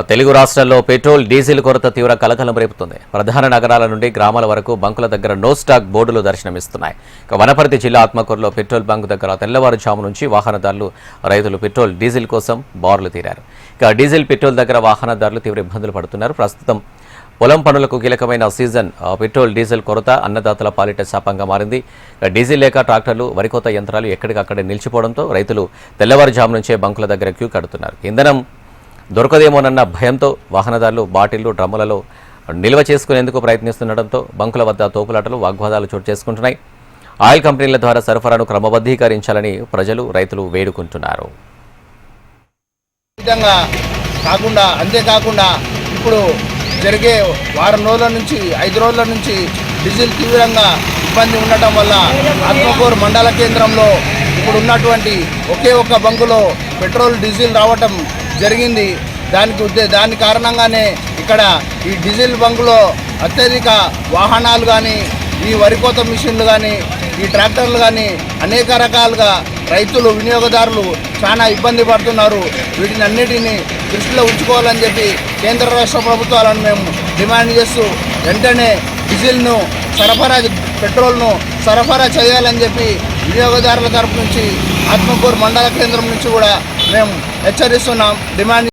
తెలుగు రాష్ట్రాల్లో petrol diesel కొరత తీవ్ర కలకలం రేపుతుంది. ప్రధాన నగరాల నుండి గ్రామాల వరకు బంకుల దగ్గర నో స్టాక్ బోర్డులు దర్శనమిస్తున్నాయి. వనపర్తి జిల్లా ఆత్మకూరులో పెట్రోల్ బంక్ దగ్గర తెల్లవారుజాము నుంచి వాహనదారులు, రైతులు పెట్రోల్ డీజిల్ కోసం బారులు తీరారు. డీజిల్ పెట్రోల్ దగ్గర వాహనదారులు తీవ్ర ఇబ్బందులు పడుతున్నారు. ప్రస్తుతం పొలం పనులకు కీలకమైన సీజన్ పెట్రోల్ డీజిల్ కొరత అన్నదాతల పాలిట శాపంగా మారింది. డీజిల్ లేక ట్రాక్టర్లు, వరికోత యంత్రాలు ఎక్కడికక్కడే నిలిచిపోవడంతో రైతులు తెల్లవారుజాము నుంచే బంకుల దగ్గర క్యూ కడుతున్నారు. ఇంధనం దొరకదేమోనన్న భయంతో వాహనదారులు బాటిళ్లు, డ్రమ్ములలో నిల్వ చేసుకునేందుకు ప్రయత్నిస్తుండటంతో బంకుల వద్ద తోపులాటలు, వాగ్వాదాలు చోటు చేసుకుంటున్నాయి. ఆయిల్ కంపెనీల ద్వారా సరఫరాను క్రమబద్ధీకరించాలని ప్రజలు, రైతులు వేడుకుంటున్నారు. అంతేకాకుండా ఇప్పుడు జరిగే వారం రోజుల నుంచి 5 రోజుల నుంచి డీజిల్ తీవ్రంగా ఇబ్బంది ఉండటం వల్ల ఆత్మకూరు మండల కేంద్రంలో ఇప్పుడు ఉన్నటువంటి ఒకే ఒక్క బంకులో పెట్రోల్, డీజిల్ రావటం జరిగింది. దాని కారణంగానే ఇక్కడ ఈ డీజిల్ బంకులో అత్యధిక వాహనాలు కానీ, ఈ వరికోత మిషన్లు కానీ, ఈ ట్రాక్టర్లు కానీ అనేక రకాలుగా రైతులు, వినియోగదారులు చాలా ఇబ్బంది పడుతున్నారు. వీటిని అన్నిటినీ దృష్టిలో ఉంచుకోవాలని చెప్పి కేంద్ర రాష్ట్ర ప్రభుత్వాలను మేము డిమాండ్ చేస్తూ వెంటనే డీజిల్ను పెట్రోల్ను సరఫరా చేయాలని చెప్పి వినియోగదారుల తరపు నుంచి ఆత్మకూరు మండల కేంద్రం నుంచి కూడా మేము హెచ్చరిస్తున్నాం, డిమాండ్